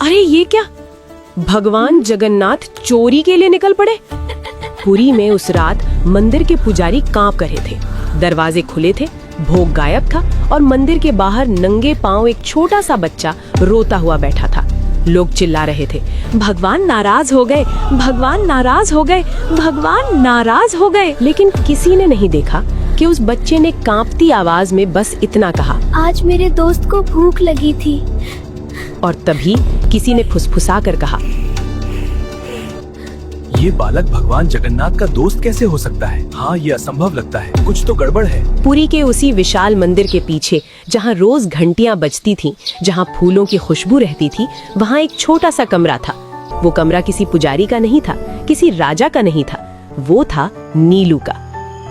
अरे ये क्या, भगवान जगन्नाथ चोरी के लिए निकल पड़े। पुरी में उस रात मंदिर के पुजारी कांप रहे थे। दरवाजे खुले थे, भोग गायब था और मंदिर के बाहर नंगे पांव एक छोटा सा बच्चा रोता हुआ बैठा था। लोग चिल्ला रहे थे, भगवान नाराज हो गए, भगवान नाराज हो गए, भगवान नाराज हो गए। लेकिन किसी ने नहीं देखा कि उस बच्चे ने कांपती आवाज में बस इतना कहा, आज मेरे दोस्त को भूख लगी थी। और तभी किसी ने फुसफुसा कर कहा, ये बालक भगवान जगन्नाथ का दोस्त कैसे हो सकता है? हाँ, ये असंभव लगता है, कुछ तो गड़बड़ है। पुरी के उसी विशाल मंदिर के पीछे, जहाँ रोज घंटियां बजती थीं, जहाँ फूलों की खुशबू रहती थी, वहाँ एक छोटा सा कमरा था। वो कमरा किसी पुजारी का नहीं था, किसी राजा का नहीं था, वो था नीलू का।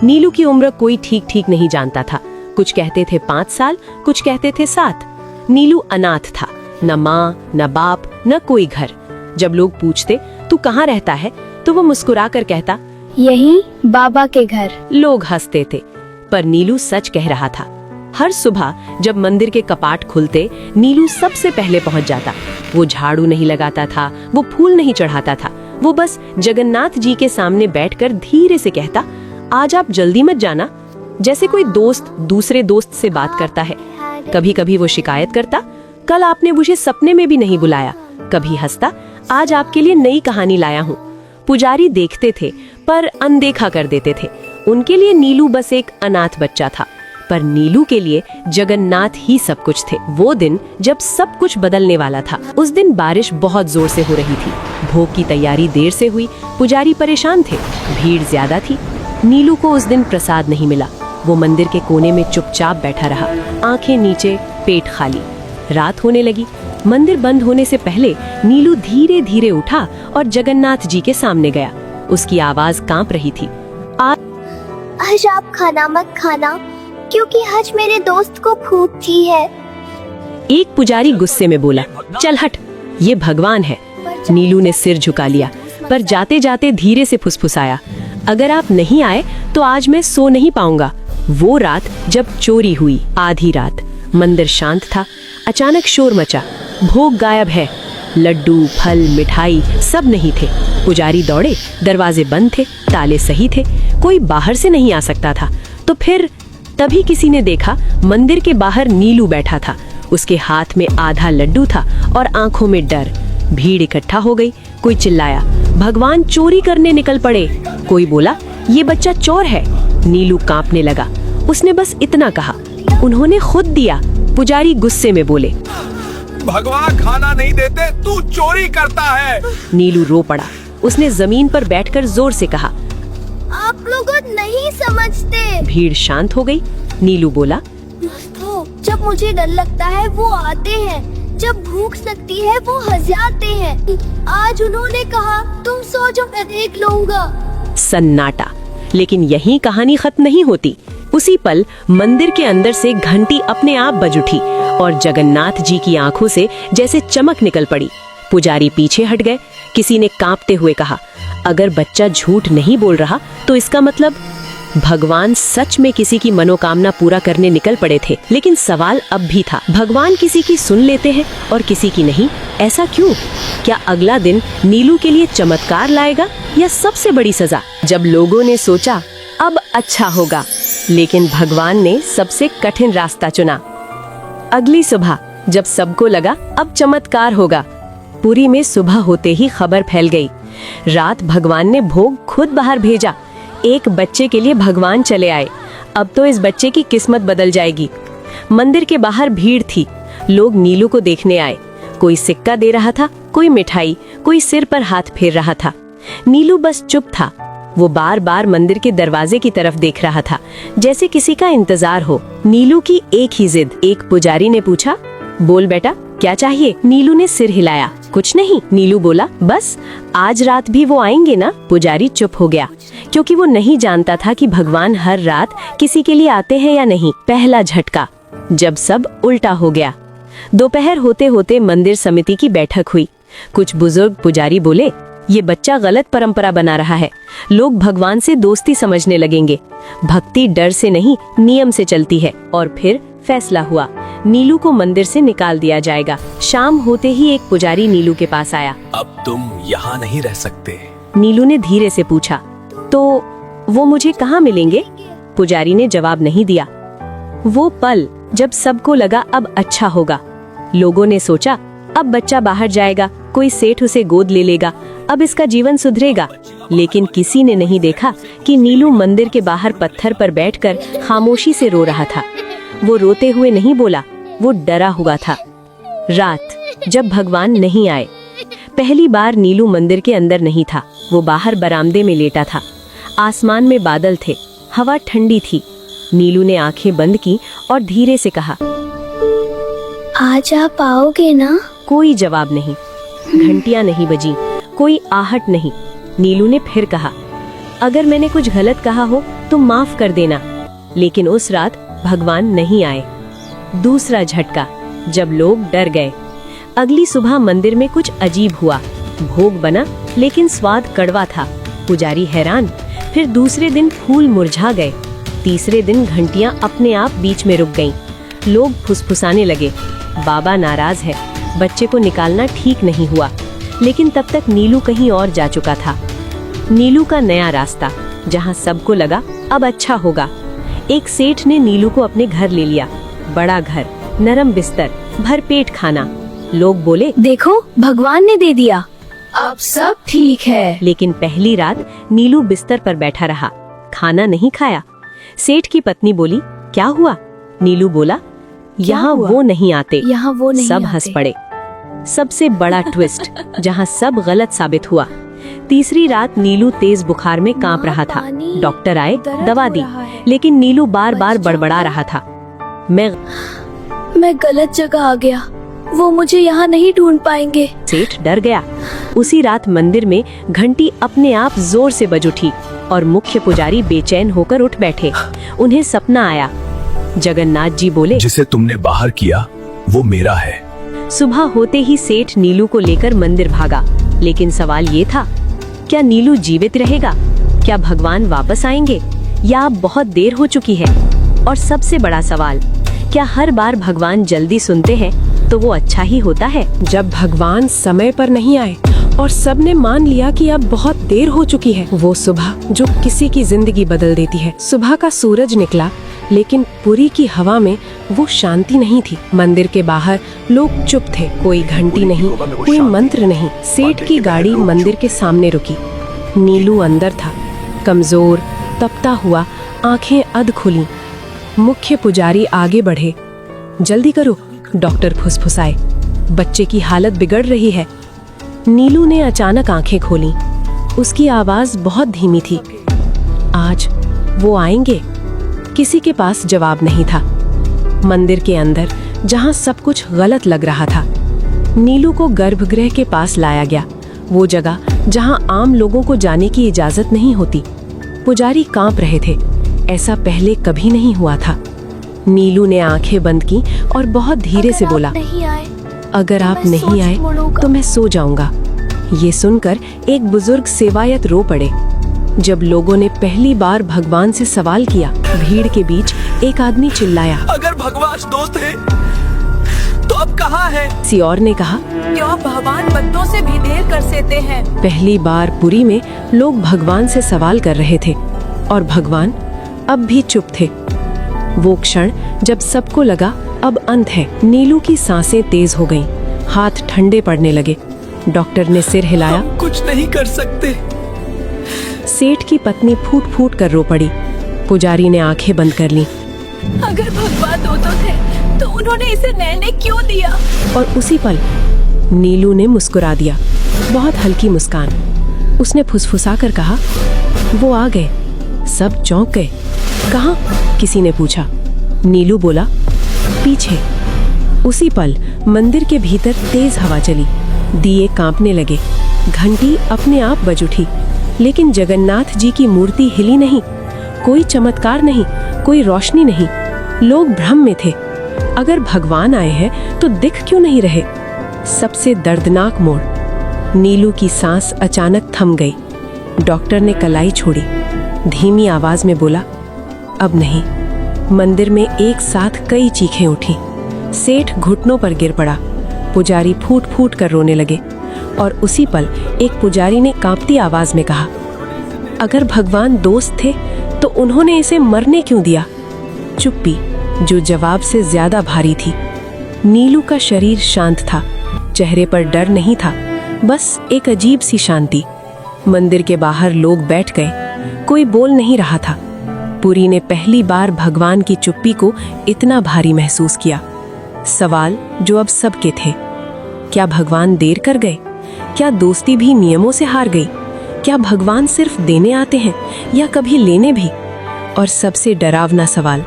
नीलू की उम्र कोई ठीक ठीक नहीं जानता था। कुछ कहते थे 5 साल, कुछ कहते थे 7। नीलू अनाथ था, न माँ न बाप न कोई घर। जब लोग पूछते तू कहाँ रहता है, तो वो मुस्कुरा कर कहता, यही बाबा के घर। लोग हंसते थे, पर नीलू सच कह रहा था। हर सुबह जब मंदिर के कपाट खुलते, नीलू सबसे पहले पहुंच जाता। वो झाड़ू नहीं लगाता था, वो फूल नहीं चढ़ाता था, वो बस जगन्नाथ जी के सामने बैठकर धीरे से कहता, आज आप जल्दी मत जाना। जैसे कोई दोस्त दूसरे दोस्त से बात करता है। कभी कभी वो शिकायत करता, कल आपने मुझे सपने में भी नहीं बुलाया। कभी हंसता, आज आपके लिए नई कहानी लाया हूँ। पुजारी देखते थे पर अनदेखा कर देते थे। उनके लिए नीलू बस एक अनाथ बच्चा था, पर नीलू के लिए जगन्नाथ ही सब कुछ थे। वो दिन जब सब कुछ बदलने वाला था। उस दिन बारिश बहुत जोर से हो रही थी। भोग की तैयारी देर से हुई, पुजारी परेशान थे, भीड़ ज्यादा थी। नीलू को उस दिन प्रसाद नहीं मिला। वो मंदिर के कोने में चुपचाप बैठा रहा, आंखें नीचे, पेट खाली। रात होने लगी। मंदिर बंद होने से पहले नीलू धीरे धीरे उठा और जगन्नाथ जी के सामने गया। उसकी आवाज कांप रही थी, आज आप खाना मत खाना, क्योंकि आज मेरे दोस्त को भूख थी है। एक पुजारी गुस्से में बोला, चल हट, ये भगवान है। नीलू ने सिर झुका लिया, पर जाते जाते धीरे से फुसफुसाया, अगर आप नहीं आए तो आज मैं सो नहीं पाऊंगा। वो रात जब चोरी हुई, आधी रात, मंदिर शांत था। अचानक शोर मचा, भोग गायब है। लड्डू, फल, मिठाई सब नहीं थे। पुजारी दौड़े, दरवाजे बंद थे, ताले सही थे, कोई बाहर से नहीं आ सकता था। तो फिर तभी किसी ने देखा, मंदिर के बाहर नीलू बैठा था। उसके हाथ में आधा लड्डू था और आंखों में डर। भीड़ इकट्ठा हो गई। कोई चिल्लाया, भगवान चोरी करने निकल पड़े। कोई बोला, ये बच्चा चोर है। नीलू कांपने लगा। उसने बस इतना कहा, उन्होंने खुद दिया। पुजारी गुस्से में बोले, भगवान खाना नहीं देते, तू चोरी करता है। नीलू रो पड़ा। उसने जमीन पर बैठकर जोर से कहा, आप लोग नहीं समझते। भीड़ शांत हो गई। नीलू बोला, दोस्तों, जब मुझे डर लगता है वो आते हैं, जब भूख लगती है वो हंसाते हैं। आज उन्होंने कहा तुम सो जाओ, मैं देख लूंगा। सन्नाटा। लेकिन यही कहानी खत्म नहीं होती। उसी पल मंदिर के अंदर से घंटी अपने आप बज उठी और जगन्नाथ जी की आंखों से जैसे चमक निकल पड़ी। पुजारी पीछे हट गए। किसी ने कांपते हुए कहा, अगर बच्चा झूठ नहीं बोल रहा तो इसका मतलब भगवान सच में किसी की मनोकामना पूरा करने निकल पड़े थे। लेकिन सवाल अब भी था, भगवान किसी की सुन लेते हैं और किसी की नहीं। ऐसा क्यों? क्या अगला दिन नीलू के लिए चमत्कार लाएगा या सबसे बड़ी सजा? जब लोगों ने सोचा अब अच्छा होगा, लेकिन भगवान ने सबसे कठिन रास्ता चुना। अगली सुबह जब सबको लगा अब चमत्कार होगा, पुरी में सुबह होते ही खबर फैल गई। रात भगवान ने भोग खुद बाहर भेजा। एक बच्चे के लिए भगवान चले आए। अब तो इस बच्चे की किस्मत बदल जाएगी। मंदिर के बाहर भीड़ थी। लोग नीलू को देखने आए। कोई सिक्का दे रहा था, कोई मिठाई, कोई सिर पर हाथ फेर रहा था। नीलू बस चुप था। वो बार बार मंदिर के दरवाजे की तरफ देख रहा था, जैसे किसी का इंतजार हो। नीलू की एक ही जिद। एक पुजारी ने पूछा, बोल बेटा, क्या चाहिए? नीलू ने सिर हिलाया, कुछ नहीं। नीलू बोला, बस आज रात भी वो आएंगे ना? पुजारी चुप हो गया, क्योंकि वो नहीं जानता था कि भगवान हर रात किसी के लिए आते हैं या नहीं। पहला झटका जब सब उल्टा हो गया। दोपहर होते होते मंदिर समिति की बैठक हुई। कुछ बुजुर्ग पुजारी बोले, ये बच्चा गलत परंपरा बना रहा है। लोग भगवान से दोस्ती समझने लगेंगे। भक्ति डर से नहीं, नियम से चलती है। और फिर फैसला हुआ, नीलू को मंदिर से निकाल दिया जाएगा। शाम होते ही एक पुजारी नीलू के पास आया। अब तुम यहाँ नहीं रह सकते। नीलू ने धीरे से पूछा, तो वो मुझे कहाँ मिलेंगे? पुजारी ने जवाब नहीं दिया। वो पल जब सबको लगा अब अच्छा होगा। लोगों ने सोचा अब बच्चा बाहर जाएगा, कोई सेठ उसे गोद ले लेगा, अब इसका जीवन सुधरेगा। लेकिन किसी ने नहीं देखा कि नीलू मंदिर के बाहर पत्थर पर बैठकर खामोशी से रो रहा था। वो रोते हुए नहीं बोला, वो डरा हुआ था। रात जब भगवान नहीं आए, पहली बार नीलू मंदिर के अंदर नहीं था, वो बाहर बरामदे में लेटा था। आसमान में बादल थे, हवा ठंडी थी। नीलू ने आंखें बंद की और धीरे से कहा, आज आप आओगे ना? कोई जवाब नहीं, घंटियां नहीं बजी, कोई आहट नहीं। नीलू ने फिर कहा, अगर मैंने कुछ गलत कहा हो तो माफ कर देना। लेकिन उस रात भगवान नहीं आए। दूसरा झटका, जब लोग डर गए। अगली सुबह मंदिर में कुछ अजीब हुआ। भोग बना लेकिन स्वाद कड़वा था। पुजारी हैरान। फिर दूसरे दिन फूल मुरझा गए। तीसरे दिन घंटियां अपने आप बीच में रुक गईं। लोग फुसफुसाने लगे, बाबा नाराज है, बच्चे को निकालना ठीक नहीं हुआ। लेकिन तब तक नीलू कहीं और जा चुका था। नीलू का नया रास्ता, जहां सबको लगा अब अच्छा होगा। एक सेठ ने नीलू को अपने घर ले लिया। बड़ा घर, नरम बिस्तर, भरपेट खाना। लोग बोले, देखो भगवान ने दे दिया, अब सब ठीक है। लेकिन पहली रात नीलू बिस्तर पर बैठा रहा, खाना नहीं खाया। सेठ की पत्नी बोली, क्या हुआ? नीलू बोला, यहाँ वो नहीं आते। यहाँ वो नहीं सब आते। हंस पड़े। सबसे बड़ा ट्विस्ट, जहाँ सब गलत साबित हुआ। तीसरी रात नीलू तेज बुखार में कांप रहा था। डॉक्टर आए, दवा दी, लेकिन नीलू बार बार बड़बड़ा रहा था, मैं गलत जगह आ गया, वो मुझे यहाँ नहीं ढूंढ पाएंगे। सेठ डर गया। उसी रात मंदिर में घंटी अपने आप जोर से बज उठी और मुख्य पुजारी बेचैन होकर उठ बैठे। उन्हें सपना आया। जगन्नाथ जी बोले, जिसे तुमने बाहर किया वो मेरा है। सुबह होते ही सेठ नीलू को लेकर मंदिर भागा। लेकिन सवाल ये था, क्या नीलू जीवित रहेगा? क्या भगवान वापस आएंगे? या अब बहुत देर हो चुकी है? और सबसे बड़ा सवाल, क्या हर बार भगवान जल्दी सुनते हैं तो वो अच्छा ही होता है? जब भगवान समय पर नहीं आए और सबने मान लिया कि अब बहुत देर हो चुकी है, वो सुबह जो किसी की जिंदगी बदल देती है। सुबह का सूरज निकला, लेकिन पुरी की हवा में वो शांति नहीं थी। मंदिर के बाहर लोग चुप थे, कोई घंटी नहीं, कोई मंत्र नहीं। सेठ की गाड़ी मंदिर के सामने रुकी। नीलू अंदर था, कमजोर, तपता हुआ, आंखें अध खुली। मुख्य पुजारी आगे बढ़े। जल्दी करो, डॉक्टर फुसफुसाए, बच्चे की हालत बिगड़ रही है। नीलू ने अचानक आंखें खोली। उसकी आवाज बहुत धीमी थी, आज वो आएंगे? किसी के पास जवाब नहीं था। मंदिर के अंदर, जहां सब कुछ गलत लग रहा था, नीलू को गर्भगृह के पास लाया गया, वो जगह जहां आम लोगों को जाने की इजाजत नहीं होती। पुजारी कांप रहे थे, ऐसा पहले कभी नहीं हुआ था। नीलू ने आंखें बंद की और बहुत धीरे से बोला, अगर आप नहीं आए तो मैं सो जाऊंगा। ये सुनकर एक बुजुर्ग सेवायत रो पड़े। जब लोगों ने पहली बार भगवान से सवाल किया, भीड़ के बीच एक आदमी चिल्लाया, अगर भगवान दोस्त है तो अब कहाँ है? किसी और ने कहा, क्यों भगवान बंदों से भी देर कर देते हैं? पहली बार पुरी में लोग भगवान से सवाल कर रहे थे और भगवान अब भी चुप थे। वो क्षण जब सबको लगा अब अंत है। नीलू की सांसें तेज हो गईं, हाथ ठंडे पड़ने लगे। डॉक्टर ने सिर हिलाया, हम कुछ नहीं कर सकते। सेठ की पत्नी फूट फूट कर रो पड़ी। पुजारी ने आंखें बंद कर ली। अगर भगवान दो तो थे तो उन्होंने इसे नैने क्यों दिया? और उसी पल नीलू ने मुस्कुरा दिया, बहुत हल्की मुस्कान। उसने फुसफुसा कर कहा, वो आ गए। सब चौंक गए। कहाँ? किसी ने पूछा। नीलू बोला, पीछे। उसी पल मंदिर के भीतर तेज हवा चली, दिए कांपने लगे, घंटी अपने आप बज उठी। लेकिन जगन्नाथ जी की मूर्ति हिली नहीं, कोई चमत्कार नहीं, कोई रोशनी नहीं। लोग भ्रम में थे, अगर भगवान आए हैं तो दिख क्यों नहीं रहे? सबसे दर्दनाक मोड़, नीलू की सांस अचानक थम गई। डॉक्टर ने कलाई छोड़ी, धीमी आवाज में बोला, अब नहीं, मंदिर में एक साथ कई चीखें उठी। सेठ घुटनों पर गिर पड़ा। पुजारी फूट फूट कर रोने लगे और उसी पल एक पुजारी ने कांपती आवाज में कहा, अगर भगवान दोस्त थे तो उन्होंने इसे मरने क्यों दिया? चुप्पी जो जवाब से ज्यादा भारी थी। नीलू का शरीर शांत था, चेहरे पर डर नहीं था, बस एक अजीब सी शांति। मंदिर के बाहर लोग बैठ गए, कोई बोल नहीं रहा था। पुरी ने पहली बार भगवान की चुप्पी को इतना भारी महसूस किया। सवाल जो अब सबके थे, क्या भगवान देर कर गए? क्या दोस्ती भी नियमों से हार गई? क्या भगवान सिर्फ देने आते हैं या कभी लेने भी? और सबसे डरावना सवाल,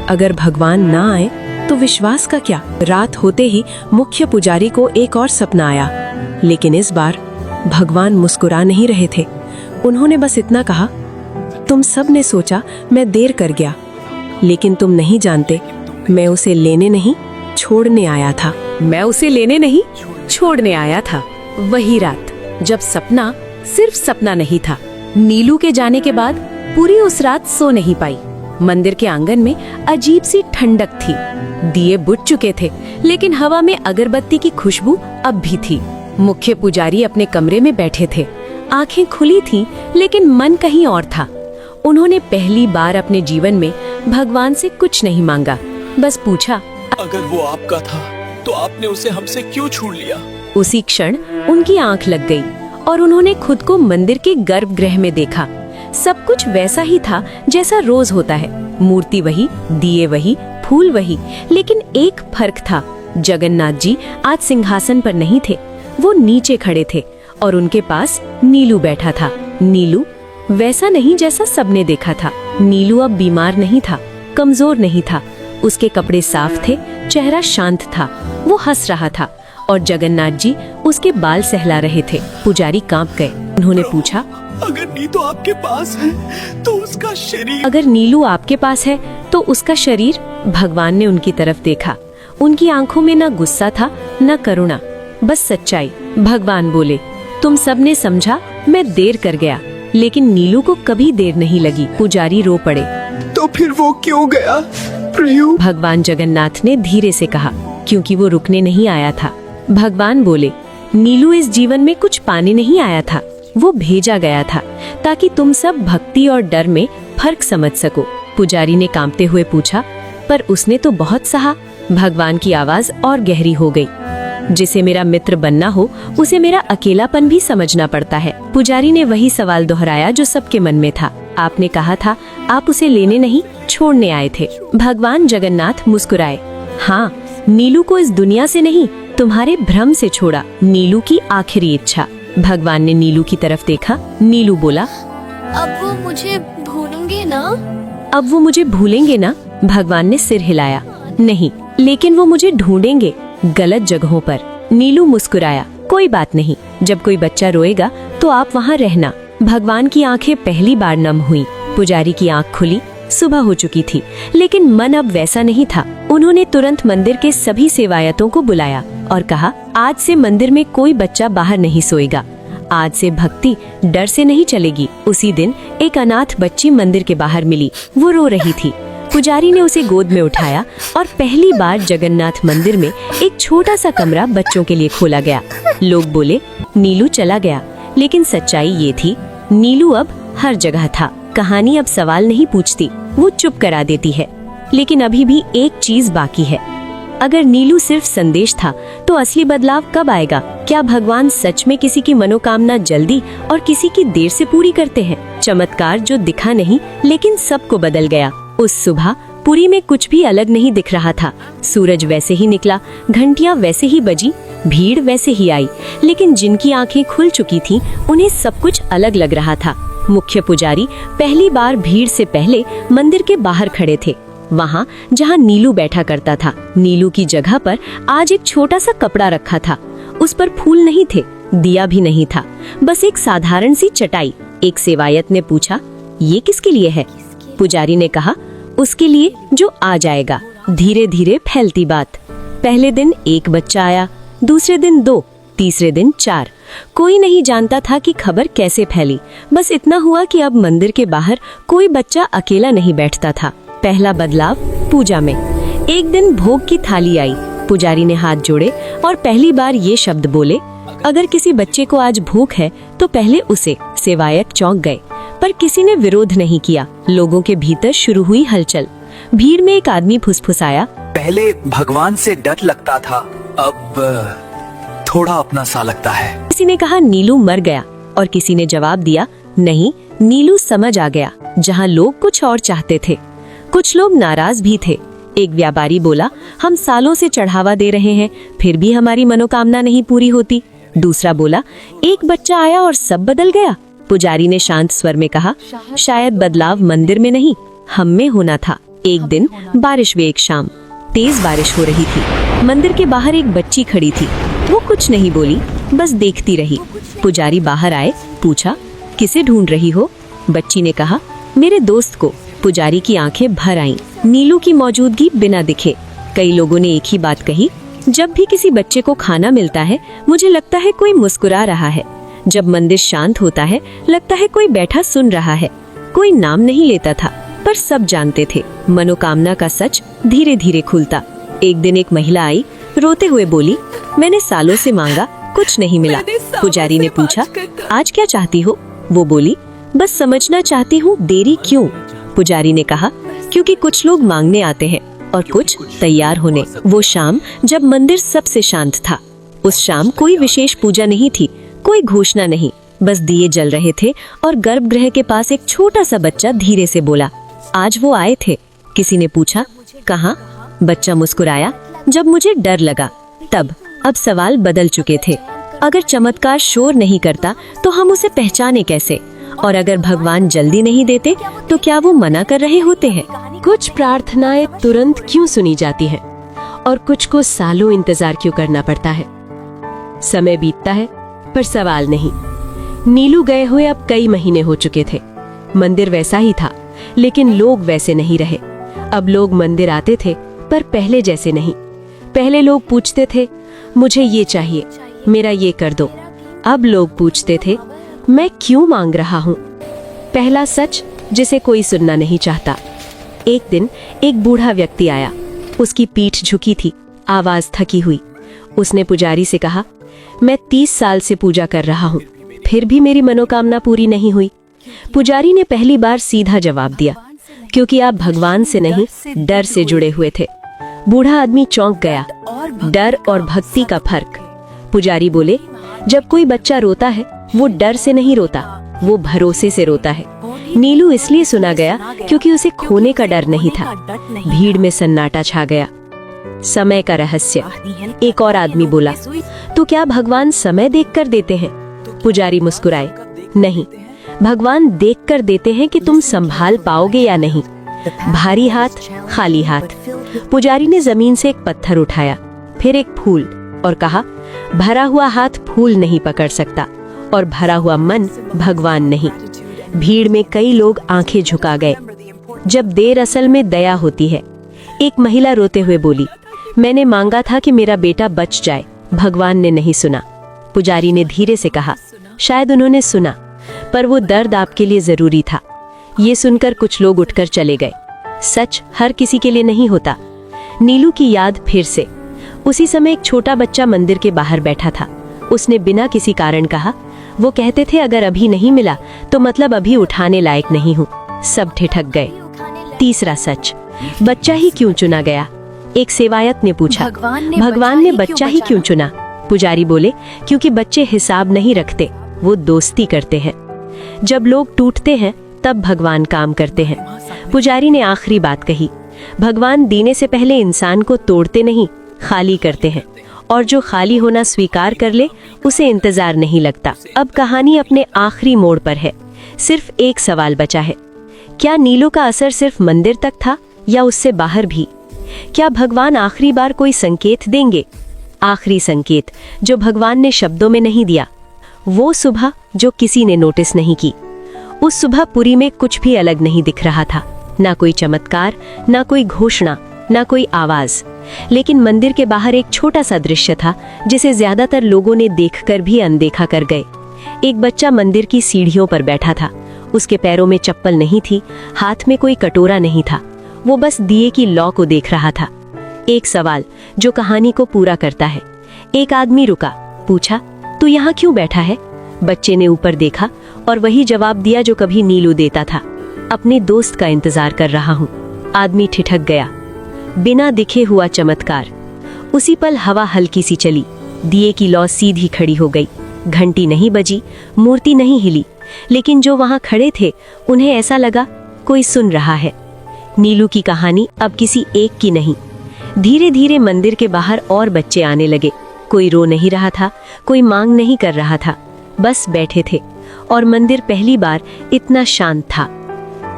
अगर भगवान ना आए तो विश्वास का क्या? रात होते ही मुख्य पुजारी को एक और सपना आया, लेकिन इस बार भगवान मुस्कुरा नहीं रहे थे। उन्होंने बस इतना कहा, तुम सब ने सोचा मैं देर कर गया, लेकिन तुम नहीं जानते मैं उसे लेने नहीं छोड़ने आया था। मैं उसे लेने नहीं छोड़ने आया था। वही रात जब सपना सिर्फ सपना नहीं था। नीलू के जाने के बाद पूरी उस रात सो नहीं पाई। मंदिर के आंगन में अजीब सी ठंडक थी। दिए बुझ चुके थे, लेकिन हवा में अगरबत्ती की खुशबू अब भी थी। मुख्य पुजारी अपने कमरे में बैठे थे। आंखें खुली थीं, लेकिन मन कहीं और था। उन्होंने पहली बार अपने जीवन में भगवान से कुछ नहीं मांगा, बस पूछा, अगर वो आपका था तो आपने उसे हमसे क्यों छीन लिया? उसी क्षण उनकी आंख लग गई और उन्होंने खुद को मंदिर के गर्भगृह में देखा। सब कुछ वैसा ही था जैसा रोज होता है। मूर्ति वही, दिए वही, फूल वही, लेकिन एक फर्क था। जगन्नाथ जी आज सिंहासन पर नहीं थे, वो नीचे खड़े थे और उनके पास नीलू बैठा था। नीलू वैसा नहीं जैसा सबने देखा था। नीलू अब बीमार नहीं था, कमजोर नहीं था। उसके कपड़े साफ थे, चेहरा शांत था। वो हंस रहा था और जगन्नाथ जी उसके बाल सहला रहे थे। पुजारी कांप गए। उन्होंने पूछा, अगर नीलू आपके पास है तो उसका शरीर? अगर नीलू आपके पास है तो उसका शरीर? भगवान ने उनकी तरफ देखा। उनकी आंखों में न गुस्सा था न करुणा, बस सच्चाई। भगवान बोले, तुम सब ने समझा मैं देर कर गया, लेकिन नीलू को कभी देर नहीं लगी। पुजारी रो पड़े। तो फिर वो क्यों गया? प्रयू, भगवान जगन्नाथ ने धीरे से कहा, क्योंकि वो रुकने नहीं आया था। भगवान बोले, नीलू इस जीवन में कुछ पाने नहीं आया था, वो भेजा गया था ताकि तुम सब भक्ति और डर में फर्क समझ सको। पुजारी ने कांपते हुए पूछा, पर उसने तो बहुत सहा। भगवान की आवाज और गहरी हो गई, जिसे मेरा मित्र बनना हो उसे मेरा अकेलापन भी समझना पड़ता है। पुजारी ने वही सवाल दोहराया जो सबके मन में था। आपने कहा था आप उसे लेने नहीं छोड़ने आए थे। भगवान जगन्नाथ मुस्कुराए। हाँ, नीलू को इस दुनिया से नहीं, तुम्हारे भ्रम से छोड़ा। नीलू की आखिरी इच्छा। भगवान ने नीलू की तरफ देखा। नीलू बोला, अब वो मुझे भूलेंगे ना? अब वो मुझे भूलेंगे ना? भगवान ने सिर हिलाया। नहीं, लेकिन वो मुझे ढूंढेंगे गलत जगहों पर। नीलू मुस्कुराया। कोई बात नहीं, जब कोई बच्चा रोएगा तो आप वहाँ रहना। भगवान की आंखें पहली बार नम हुई। पुजारी की आंख खुली। सुबह हो चुकी थी, लेकिन मन अब वैसा नहीं था। उन्होंने तुरंत मंदिर के सभी सेवायतों को बुलाया और कहा, आज से मंदिर में कोई बच्चा बाहर नहीं सोएगा। आज से भक्ति डर से नहीं चलेगी। उसी दिन एक अनाथ बच्ची मंदिर के बाहर मिली। वो रो रही थी। पुजारी ने उसे गोद में उठाया और पहली बार जगन्नाथ मंदिर में एक छोटा सा कमरा बच्चों के लिए खोला गया। लोग बोले, नीलू चला गया, लेकिन सच्चाई ये थी, नीलू अब हर जगह था। कहानी अब सवाल नहीं पूछती, वो चुप करा देती है। लेकिन अभी भी एक चीज बाकी है। अगर नीलू सिर्फ संदेश था, तो असली बदलाव कब आएगा? क्या भगवान सच में किसी की मनोकामना जल्दी और किसी की देर से पूरी करते हैं? चमत्कार जो दिखा नहीं, लेकिन सबको बदल गया। उस सुबह पुरी में कुछ भी अलग नहीं दिख रहा था। सूरज वैसे ही निकला, घंटियां वैसे ही बजी, भीड़ वैसे ही आई, लेकिन जिनकी आंखें खुल चुकी थीं, उन्हें सब कुछ अलग लग रहा था। मुख्य पुजारी पहली बार भीड़ से पहले मंदिर के बाहर खड़े थे, वहाँ जहाँ नीलू बैठा करता था। नीलू की जगह पर आज एक छोटा सा कपड़ा रखा था। उस पर फूल नहीं थे, दिया भी नहीं था, बस एक साधारण सी चटाई। एक सेवायत ने पूछा, ये किसके लिए है? पुजारी ने कहा, उसके लिए जो आ जाएगा। धीरे धीरे फैलती बात। पहले दिन एक बच्चा आया, दूसरे दिन 2, तीसरे दिन 4। कोई नहीं जानता था कि खबर कैसे फैली। बस इतना हुआ कि अब मंदिर के बाहर कोई बच्चा अकेला नहीं बैठता था। पहला बदलाव पूजा में। एक दिन भोग की थाली आई। पुजारी ने हाथ जोड़े और पहली बार ये शब्द बोले, अगर किसी बच्चे को आज भूख है तो पहले उसे। सेवायक चौंक गए, पर किसी ने विरोध नहीं किया। लोगों के भीतर शुरू हुई हलचल। भीड़ में एक आदमी फुसफुसाया, पहले भगवान से डर लगता था, अब थोड़ा अपना सा लगता है। किसी ने कहा नीलू मर गया और किसी ने जवाब दिया, नहीं, नीलू समझ आ गया। जहाँ लोग कुछ और चाहते थे। कुछ लोग नाराज भी थे। एक व्यापारी बोला, हम सालों से चढ़ावा दे रहे हैं, फिर भी हमारी मनोकामना नहीं पूरी होती। दूसरा बोला, एक बच्चा आया और सब बदल गया। पुजारी ने शांत स्वर में कहा, शायद बदलाव मंदिर में नहीं, हम में होना था। एक दिन बारिश हुई। एक शाम तेज बारिश हो रही थी। मंदिर के बाहर एक बच्ची खड़ी थी। वो कुछ नहीं बोली, बस देखती रही। पुजारी बाहर आए, पूछा, किसे ढूंढ रही हो? बच्ची ने कहा, मेरे दोस्त को। पुजारी की आंखें भर आईं। नीलू की मौजूदगी बिना दिखे। कई लोगों ने एक ही बात कही, जब भी किसी बच्चे को खाना मिलता है मुझे लगता है कोई मुस्कुरा रहा है। जब मंदिर शांत होता है लगता है कोई बैठा सुन रहा है। कोई नाम नहीं लेता था, पर सब जानते थे मनोकामना का सच धीरे धीरे खुलता। एक दिन एक महिला आई, रोते हुए बोली, मैंने सालों से मांगा, कुछ नहीं मिला। पुजारी ने पूछा, आज क्या चाहती हो? वो बोली, बस समझना चाहती हूँ, देरी क्यों? पुजारी ने कहा, क्योंकि कुछ लोग मांगने आते हैं और कुछ तैयार होने। वो शाम जब मंदिर सबसे शांत था। उस शाम कोई विशेष पूजा नहीं थी, कोई घोषणा नहीं, बस दिए जल रहे थे और गर्भगृह के पास एक छोटा सा बच्चा धीरे से बोला, आज वो आए थे। किसी ने पूछा, कहाँ? बच्चा मुस्कुराया, जब मुझे डर लगा तब। अब सवाल बदल चुके थे। अगर चमत्कार शोर नहीं करता तो हम उसे पहचाने कैसे? और अगर भगवान जल्दी नहीं देते तो क्या वो मना कर रहे होते हैं? कुछ प्रार्थनाएं तुरंत क्यों सुनी जाती हैं और कुछ को सालों इंतजार क्यों करना पड़ता है? समय बीतता है पर सवाल नहीं। नीलू गए हुए अब कई महीने हो चुके थे। मंदिर वैसा ही था, लेकिन लोग वैसे नहीं रहे। अब लोग मंदिर आते थे पर पहले जैसे नहीं। पहले लोग पूछते थे, मुझे ये चाहिए, मेरा ये कर दो। अब लोग पूछते थे, मैं क्यों मांग रहा हूँ? पहला सच जिसे कोई सुनना नहीं चाहता। एक दिन एक बूढ़ा व्यक्ति आया। उसकी पीठ झुकी थी, आवाज थकी हुई। उसने पुजारी से कहा, मैं 30 साल से पूजा कर रहा हूँ, फिर भी मेरी मनोकामना पूरी नहीं हुई। पुजारी ने पहली बार सीधा जवाब दिया, क्योंकि आप भगवान से नहीं, डर से जुड़े हुए थे। बूढ़ा आदमी चौंक गया। डर और भक्ति का फर्क। पुजारी बोले, जब कोई बच्चा रोता है वो डर से नहीं रोता, वो भरोसे से रोता है। नीलू इसलिए सुना गया क्योंकि उसे खोने का डर नहीं था। भीड़ में सन्नाटा छा गया। समय का रहस्य। एक और आदमी बोला, तो क्या भगवान समय देखकर देते हैं? पुजारी मुस्कुराए, नहीं, भगवान देखकर देते हैं कि तुम संभाल पाओगे या नहीं। भारी हाथ, खाली हाथ। पुजारी ने जमीन से एक पत्थर उठाया, फिर एक फूल, और कहा, भरा हुआ हाथ फूल नहीं पकड़ सकता और भरा हुआ मन भगवान नहीं। भीड़ में कई लोग आंखें झुका गए। जब देर असल में दया होती है। एक महिला रोते हुए बोली, मैंने मांगा था कि मेरा बेटा बच जाए, भगवान ने नहीं सुना। पुजारी ने धीरे से कहा, शायद उन्होंने सुना, पर वो दर्द आपके लिए जरूरी था। ये सुनकर कुछ लोग उठकर चले गए। सच हर किसी के लिए नहीं होता। नीलू की याद फिर से। उसी समय एक छोटा बच्चा मंदिर के बाहर बैठा था। उसने बिना किसी कारण कहा, वो कहते थे अगर अभी नहीं मिला तो मतलब अभी उठाने लायक नहीं हूँ। सब ठिठक गए। तीसरा सच, बच्चा ही क्यों चुना गया? एक सेवायत ने पूछा, भगवान ने बच्चा ही क्यों चुना? पुजारी बोले, क्योंकि बच्चे हिसाब नहीं रखते, वो दोस्ती करते हैं। जब लोग टूटते हैं तब भगवान काम करते हैं। पुजारी ने आखिरी बात कही, भगवान देने से पहले इंसान को तोड़ते नहीं, खाली करते हैं, और जो खाली होना स्वीकार कर ले उसे इंतजार नहीं लगता। अब कहानी अपने आखिरी मोड़ पर है। सिर्फ एक सवाल बचा है, क्या नीलू का असर सिर्फ मंदिर तक था या उससे बाहर भी? क्या भगवान आखिरी बार कोई संकेत देंगे? आखिरी संकेत जो भगवान ने शब्दों में नहीं दिया, वो सुबह जो किसी ने नोटिस नहीं की। उस सुबह पुरी में कुछ भी अलग नहीं दिख रहा था, ना कोई चमत्कार, ना कोई घोषणा, ना कोई आवाज, लेकिन मंदिर के बाहर एक छोटा सा दृश्य था जिसे ज्यादातर लोगों ने देखकर भी अनदेखा कर गए। एक बच्चा मंदिर की सीढ़ियों पर बैठा था। उसके पैरों में चप्पल नहीं थी, हाथ में कोई कटोरा नहीं था। वो बस दिए की लौ को देख रहा था। एक सवाल जो कहानी को पूरा करता है। एक आदमी रुका, पूछा, तू यहाँ क्यों बैठा है? बच्चे ने ऊपर देखा और वही जवाब दिया जो कभी नीलू देता था, अपने दोस्त का इंतजार कर रहा हूँ। आदमी ठिठक गया। बिना दिखे हुआ चमत्कार। उसी पल हवा हल्की सी चली, दिए की लौ सीधी खड़ी हो गई। घंटी नहीं बजी, मूर्ति नहीं हिली, लेकिन जो वहां खड़े थे उन्हें ऐसा लगा कोई सुन रहा है। नीलू की कहानी अब किसी एक की नहीं। धीरे धीरे मंदिर के बाहर और बच्चे आने लगे। कोई रो नहीं रहा था, कोई मांग नहीं कर रहा था, बस बैठे थे। और मंदिर पहली बार इतना शांत था।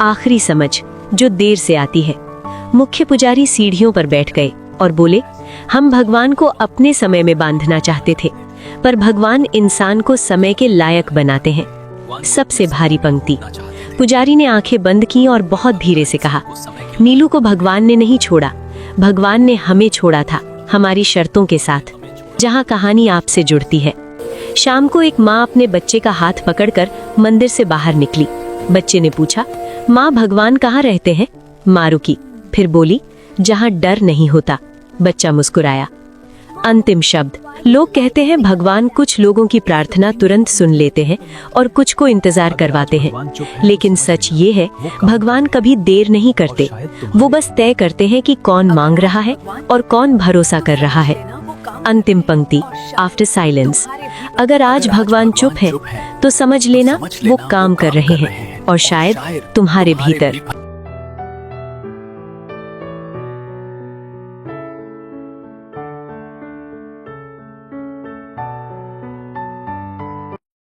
आखिरी समझ जो देर से आती है। मुख्य पुजारी सीढ़ियों पर बैठ गए और बोले, हम भगवान को अपने समय में बांधना चाहते थे, पर भगवान इंसान को समय के लायक बनाते हैं। सबसे भारी पंक्ति। पुजारी ने आंखें बंद की और बहुत धीरे से कहा, नीलू को भगवान ने नहीं छोड़ा, भगवान ने हमें छोड़ा था, हमारी शर्तों के साथ। जहां कहानी आपसे जुड़ती है। शाम को एक माँ अपने बच्चे का हाथ पकड़कर मंदिर से बाहर निकली। बच्चे ने पूछा, माँ भगवान कहाँ रहते हैं? माँ रुकी, फिर बोली, जहाँ डर नहीं होता। बच्चा मुस्कुराया। अंतिम शब्द। लोग कहते हैं भगवान कुछ लोगों की प्रार्थना तुरंत सुन लेते हैं और कुछ को इंतजार करवाते हैं, लेकिन सच ये है भगवान कभी देर नहीं करते। वो बस तय करते हैं कि कौन मांग रहा है और कौन भरोसा कर रहा है। अंतिम पंक्ति। After silence. अगर आज भगवान चुप है तो समझ लेना वो काम कर रहे हैं, और शायद तुम्हारे भीतर।